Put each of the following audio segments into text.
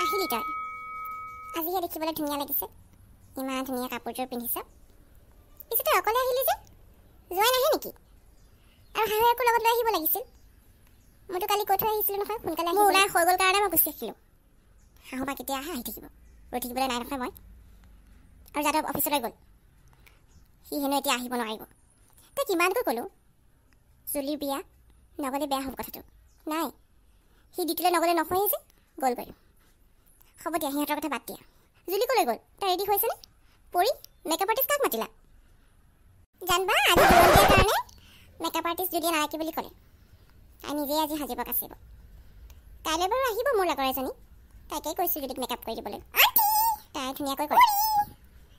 আহিলি তই আজিহে দেখিবলৈ ধুনীয়া লাগিছে ইমান ধুনীয়া কাপোৰযোৰ পিন্ধিছ পিছে তই অকলে আহিলি যে যোৱাই নাহে নেকি আৰু শাহুৱেকো লগত লৈ আহিব লাগিছিল মইতো কালি কৈ থৈ আহিছিলোঁ নহয় সোনকালে আহিব ওলাই হৈ গ'ল কাৰণে মই গুচি আহিলোঁ শাহু বা কেতিয়া আহি থাকিব ৰৈ থাকিবলৈ নাই নহয় মই আৰু যাদৱ অফিচলৈ গ'ল সি হেনো এতিয়া আহিব নোৱাৰিব তই কিমানকৈ ক'লোঁ জুলিৰ বিয়া নগ'লে বেয়া হ'ব কথাটো নাই সি ডিউটিলৈ নগ'লে নহয়েই যে গ'লগৈ হ'ব দিয়া সিহঁতৰ কথা বাদ দিয়া জুলি ক'লৈ গ'ল তাই ৰেডি হৈছেনে পৰি মেকআপ আৰ্টিষ্ট কাক মাতিলা জানবা আজি জোৰোণ দিয়াৰ কাৰণে মেকআপ আৰ্টিষ্ট যদি নালাগে বুলি ক'লে তাই নিজেই আজি সাজিব কাচিব কাইলৈ বাৰু আহিব মোৰ লগৰ এজনী তাইকেই কৈছোঁ যদি মেকআপ কৰি দিবলৈ তাই ধুনীয়াকৈ কৰে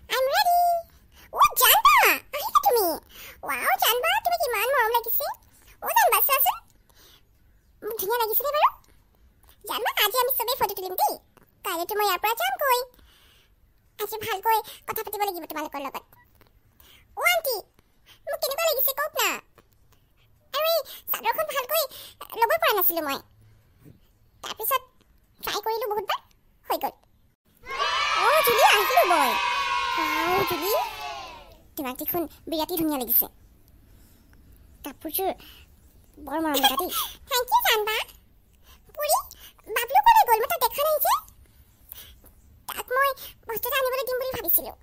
আইম ৰেডি অ' জানবা আহিলা তুমি ৱাও জানবা তুমি কিমান মৰম লাগিছে অ' জানবা চোৱাচোন মোক ধুনীয়া লাগিছেনে বাৰু জানবা আজি আমি চবেই ফটো তুলিম দেই কাইলৈতো মই ইয়াৰ পৰা যামগৈ আজি ভালকৈ কথা পাতিব লাগিব তোমালোকৰ লগত অ' আণ্টি মোক কেনেকুৱা লাগিছে কওক না আৰু এই চাদৰখন ভালকৈ ল'ব পৰা নাছিলোঁ মই তাৰপিছত ট্ৰাই কৰিলোঁ বহুতবাৰ হৈ গ'ল অ' জুলি আহিলোঁ বই ৱাও জুলি তোমাক দেখোন বিৰাটেই ধুনীয়া লাগিছে কাপোৰযোৰ বৰ মৰম লগা দেই থেংক ইউ জানবা পুৰি বাবলু ক'লৈ গ'ল মই তাক দেখা নাই যে তাক মই বস্তু এটা আনিবলৈ দিম বুলি ভাবিছিলোঁ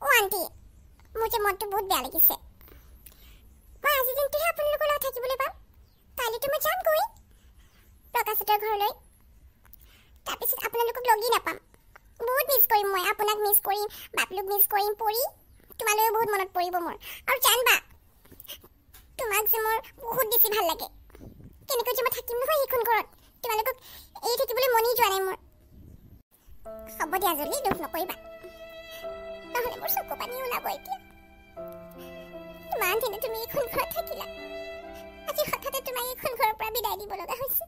অ' আণ্টি মোৰ যে মনটো বহুত বেয়া লাগিছে মই আজি দিনটোহে আপোনালোকৰ লগত থাকিবলৈ পাম কাইলৈতো মই যামগৈ প্ৰকাশহঁতৰ ঘৰলৈ তাৰপিছত আপোনালোকক লগেই নাপাম বহুত মিছ কৰিম মই আপোনাক মিছ কৰিম বাবলুক মিছ কৰিম পৰি তোমালৈও বহুত মনত পৰিব মোৰ আৰু জানবা তোমাক যে মোৰ বহুত বেছি ভাল লাগে কেনেকৈ যে মই থাকিম নহয় সেইখন ঘৰত তোমালোকক এৰি থাকিবলৈ মনেই যোৱা নাই মোৰ হ'ব দিয়া জলি দুখ নকৰিবা নহ'লে মোৰ চকু পানী ওলাব এতিয়া ইমান দিনে তুমি এইখন ঘৰত থাকিলা আজি হঠাতে তোমাক এইখন ঘৰৰ পৰা বিদায় দিব লগা হৈছে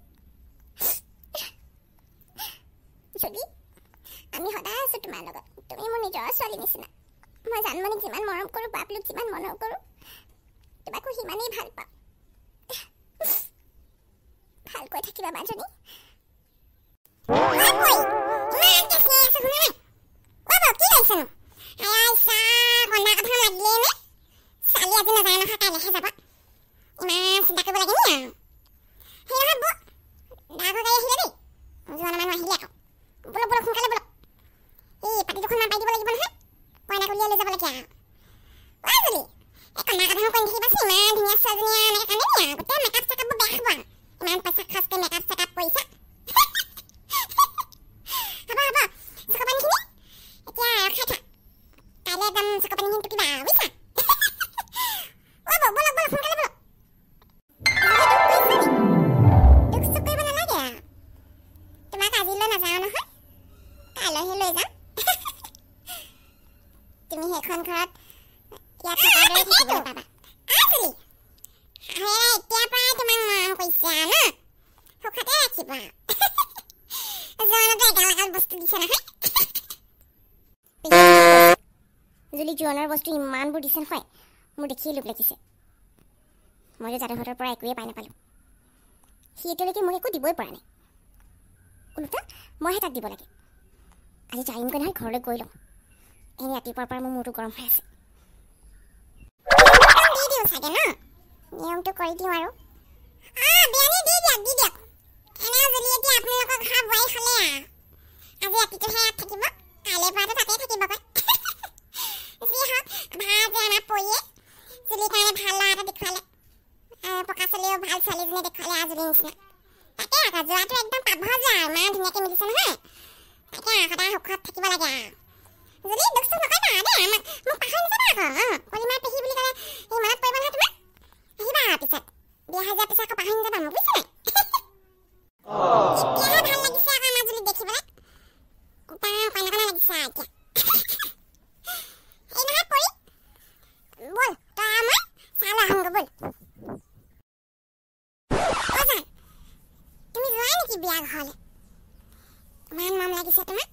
জলি আমি সদায় আছোঁ তোমাৰ লগত তুমি মোৰ নিজৰ ছোৱালী নিচিনা মই জানমানে যিমান মৰম কৰোঁ বাবলুক যিমান মৰম কৰোঁ তোমাকো সিমানেই ভাল পাওঁ ভালকৈ থাকিবা মাজনী জুলি জোৰণৰ বস্তু ইমানবোৰ দিছে নহয় মোৰ দেখিয়ে লোভ লাগিছে মই যে যাদৱহঁতৰ পৰা একোৱেই পাই নাপালোঁ সি এতিয়ালৈকে মোক একো দিবই পৰা নাই ওলোটা মইহে তাক দিব লাগে আজি যাইমগৈ নহয় ঘৰলৈ গৈ লওঁ এনে ৰাতিপুৱাৰ পৰা মোৰ মূৰটো গৰম হৈ আছে দি দিওঁ চাগে ন নিয়মটো কৰি দিওঁ আৰু দি দিয়ক এনে জুলি এতিয়া আপোনালোকৰ ঘৰ বোৱাৰী হ'লে আজি ৰাতিটোহে ইয়াত থাকিব কাইলৈ পৰাটো তাতে থাকিবগৈ যি হওক ভাল যে আমাৰ পৰিয়ে জুলিৰ কাৰণে ভাল ল'ৰা এটা দেখুৱালে পকা ছোৱালীও ভাল ছোৱালীজনী দেখুৱালে আজুলিৰ নিচিনা তাকে আকৌ যোৱাটো একদম পাভ যোৱা ইমান ধুনীয়াকৈ মিলিছে নহয় তাকে সদায় সুখত থাকিব লাগে জুলি দুখ চুখ নকৰিবা দেই মোক পাহৰি নাযাবা আকৌ পলিমাৰ পেহী বুলি ক'লে এই মনত পৰিব নহয় তোমাৰ আহিবা পিছত বিয়া হৈ যোৱাৰ পিছত আকৌ পাহৰি নাযাবা মোক বুজিছা নাই এতিয়াহে ভাল লাগিছে আকৌ আমাৰ জুলিক দেখিবলৈ একদম কইনা কইনা লাগিছে এতিয়া এই নহয় পৰি বল তই আমাৰ চাল আহোঁগৈ বল তুমি যোৱাই নেকি বিয়া ঘৰলৈ ইমান মৰম লাগিছে তোমাক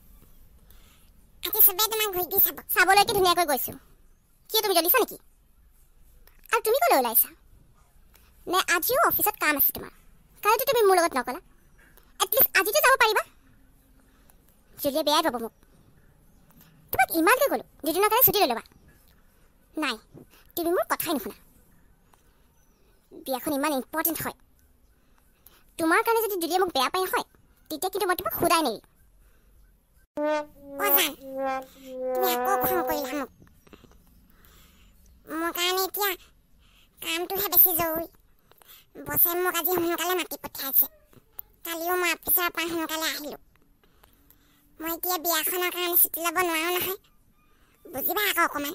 আজি চবেই তোমাক ঘূৰি দি চাবলৈকে ধুনীয়াকৈ গৈছোঁ কিয় তুমি জ্বলিছা নেকি আৰু তুমি ক'লৈ ওলাইছা নে আজিও অফিচত কাম আছে তোমাৰ কালিতো তুমি মোৰ লগত নকলা এটলিষ্ট আজিতো যাব পাৰিবা জুলিয়ে বেয়াই পাব মোক তোমাক ইমানকৈ ক'লোঁ দুদিনৰ কাৰণে ছুটি লৈ ল'বা নাই তুমি মোৰ কথাই নুশুনা বিয়াখন ইমান ইম্পৰ্টেণ্ট হয় তোমাৰ কাৰণে যদি জুলিয়ে মোক বেয়া পাই নহয় তেতিয়া কিন্তু মই তোমাক সোধাই নেৰিম তুমি আকৌ খং কৰিলা মোক মোৰ কাৰণে এতিয়া কামটোহে বেছি জৰুৰী বছে মোক আজি সোনকালে মাতি পঠিয়াইছে কালিও মই অফিচৰ পৰা সোনকালে আহিলোঁ মই এতিয়া বিয়াখনৰ কাৰণে ছুটি ল'ব নোৱাৰোঁ নহয় বুজিবা আকৌ অকণমান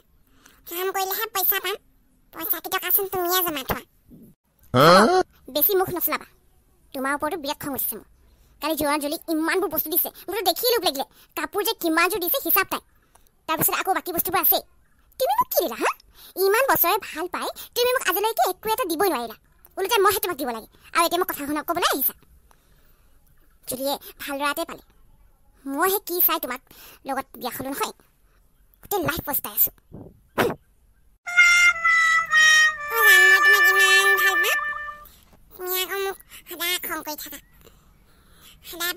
কাম কৰিলেহে পইচা পাম পইচা কেইটকাচোন তুমিয়ে জমা থোৱা বেছি মুখ নচলাবা তোমাৰ ওপৰতো বিৰাট খং উঠিছে মোৰ কালি জোৱান জুলিক ইমানবোৰ বস্তু দিছে মোৰতো দেখিয়ে লোভ লাগিলে কাপোৰ যে কিমানযোৰ দিছে হিচাপ নাই তাৰপিছত আকৌ বাকী বস্তুবোৰ আছে তুমি মোক কি দিলা হা ইমান বছৰে ভাল পাই তুমি মোক আজিলৈকে একো এটা দিবই নোৱাৰিলা ওলোটাই মইহে তোমাক দিব লাগে আৰু এতিয়া মোক কথা শুনক ক'বলৈ আহিছা জুলিয়ে ভাল ল'ৰাতে পালে মইহে কি চাই তোমাক লগত বিয়া খালোঁ নহয় গোটেই লাইফ পস্তাই আছোঁ তুমি আকৌ মোক সদায় খং কৰি থাকা সদায়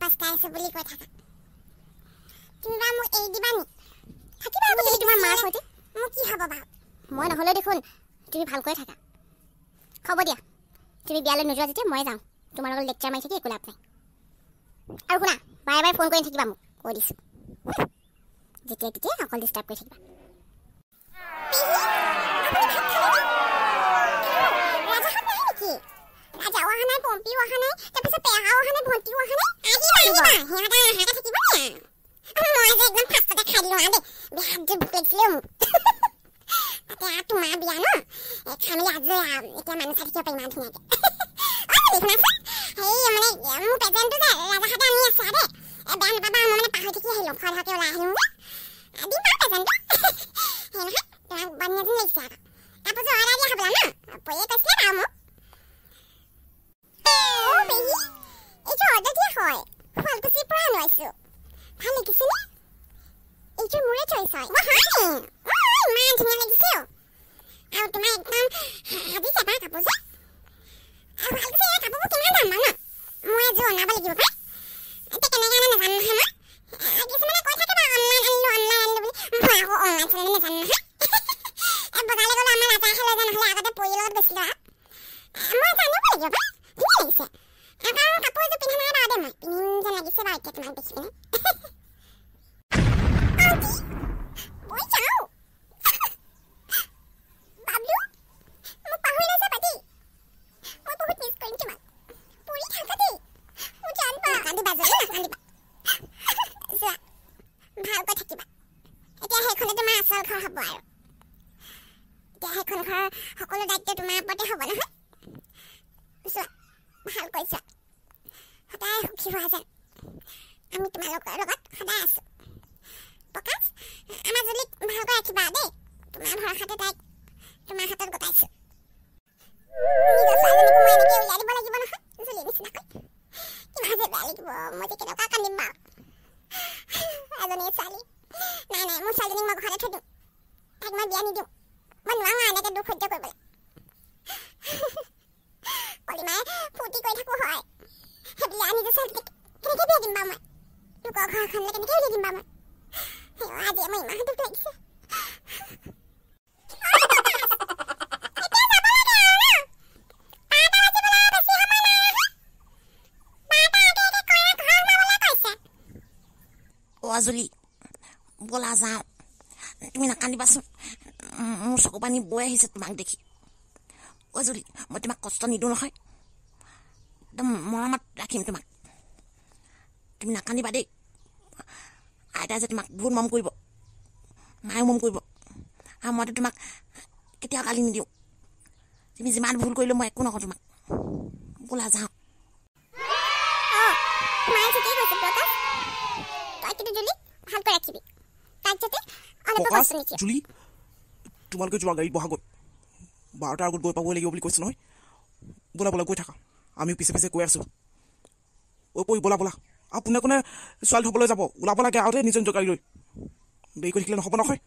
পস্তাইছোঁ বুলি কৈ থাকা তুমি বাৰু মোক এৰি দিবা নি থাকিবা আকৌ যদি তোমাৰ মাৰ সৈতে মোৰ কি হ'ব বাৰু মই নহ'লেও দেখোন তুমি ভালকৈ থাকা হ'ব দিয়া তুমি বিয়ালৈ নোযোৱা যেতিয়া মই যাওঁ তোমাৰ লগত লেকচাৰ মাৰি থাকি একো লাভ নাই আৰু শুনা বাৰে বাৰে ফোন কৰি থাকিবা মোক কৈ দিছোঁ যেতিয়া তেতিয়া অকল ডিষ্টাৰ্ব কৰি থাকিবা ৰাজাও অহা নাই পম্পীও অহা নাই তাৰপিছত পেহাও অহা নাই ভণ্টিও অহা নাই আহিবা সিহঁতে অহাকে থাকিব নি মই যে একদম ফাষ্টতে খাই দিলোঁ দেই বিহাৰযোৰ ভোক লাগিছিলে মোক তাতে তোমাৰ বিয়া ন খাই মেলি আজি এতিয়া মানুহ চাই থাকিব পাৰিম ইমান ধুনীয়াকৈ সেই মানে মোৰ প্ৰেজেণ্টটো যে ৰাজাহঁতে আনি আছে দেই বেয়া নাপাবা মই মানে পাহৰি থাকি আহিলোঁ খৰকৈ ওলাই আহিলোঁ যে দিম বাৰু প্ৰেজেণ্টটো সেই নহয় তোমাক বন্ধ এদিন লাগিছে আকৌ কাপোৰযোৰ অৰ্ডাৰ দিয়া হ'বলা ন পৰীয়ে কৈছিলে বাৰু মোক এইযোৰ অৰ্ডাৰ দিয়া হয় শুৱালকুছিৰ পৰা আনিছোঁ ভাল লাগিছেনে এইযোৰ মোৰে চইচ হয় ইমান ধুনীয়া লাগিছে আৰু তোমাৰ একদম সাজিছে পাই কাপোৰযোৰ আৰু ভালকৈ এই কাপোৰবোৰ কিমান দাম বাৰু ন মই এযোৰ অনাব লাগিব পাই এতিয়া কেনেকৈ আনে নাজানো নহয় মই কিছুমানে কৈ থাকে বাৰু অনলাইন আনিলোঁ বুলি মই আকৌ অনলাইন চালে নাজানো নহয় বজাৰলৈ গ'লে আমাৰ ৰাজাহে লৈ যায় নহ'লে আগতে পৰিৰ লগত গৈছিলোঁ মই জানিব লাগিব পাই ধুনীয়া লাগিছে কাৰণ কাপোৰযোৰ পিন্ধা নাই বাৰু দেই মই পিন্ধিম যেন লাগিছে বাৰু এতিয়া তোমাক দেখি পিনে মই যাওঁ বাবলু মোক পাহৰি নাযাবা দেই মই বহুত মিছ কৰিম তোমাক পৰি থাকা দেই মোৰ জান পা নাকান্দিবা যদি নাকান্দিবা যোৱা ভালকৈ থাকিবা এতিয়া সেইখনে তোমাৰ আচল ঘৰ হ'ব আৰু এতিয়া সেইখন ঘৰৰ সকলো দায়িত্ব তোমাৰ ওপৰতে হ'ব নহয় যোৱা ভালকৈ যোৱা সদায় সুখী হোৱা যেন আমি তোমালোকৰ লগত সদায় আছোঁ প্ৰকাশ আমাৰ জুলিক ভালকৈ ৰাখিবা দেই তোমাৰ ভৰসাতে তাইক তোমাৰ হাতত গতাইছোঁ নিজৰ ছোৱালীজনীকো মই এনেকৈ উলিয়াই দিব লাগিব নহয় জুলি নিচিনাকৈ কিমান যে বেয়া লাগিব মই যে কেনেকুৱা কান্দিম বাৰু এজনী ছোৱালী নাই মোৰ ছোৱালীজনীক মই ঘৰতে থৈ দিওঁ তাইক মই বিয়া নিদিওঁ মই নোৱাৰোঁ এনেকৈ দুখ সহ্য কৰিবলৈ কলিমাই ফূৰ্তি কৰি থাকোঁ হয় সেই বিয়া নিজৰ ছোৱালীজনীক কেনেকৈ বিয়া দিম বাৰু মই লোকৰ ঘৰখনলৈ কেনেকৈ উলিয়াই দিম বাৰু মই আজি মই ইমান দুখ লাগিছে জুলি বলা যাওঁ তুমি নাকান্দিবাচোন মোৰ চকু পানী বৈ আহিছে তোমাক দেখি জুলি মই তোমাক কষ্ট নিদিওঁ নহয় একদম মৰমত ৰাখিম তোমাক তুমি নাকান্দিবা দেই আইতাই যে তোমাক বহুত মৰম কৰিব মায়েও মৰম কৰিব আৰু মইতো তোমাক কেতিয়াও গালি নিদিওঁ তুমি যিমান ভুল কৰিলেও মই একো নকওঁ তোমাক বলা যাওঁ জুলি তোমালোকে যোৱা গাড়ীত বহা গ'ল 12টাৰ আগত গৈ পাবই লাগিব বুলি কৈছোঁ নহয় ব'লা গৈ থাকা আমি পিছে পিছে গৈ আছোঁ ব'লা আৰু কোনে কোনে ছোৱালী থ'বলৈ যাব ওলাব লাগে আৰু নিজৰ গাড়ী লৈ দেৰি কৰি থাকিলে নহ'ব নহয়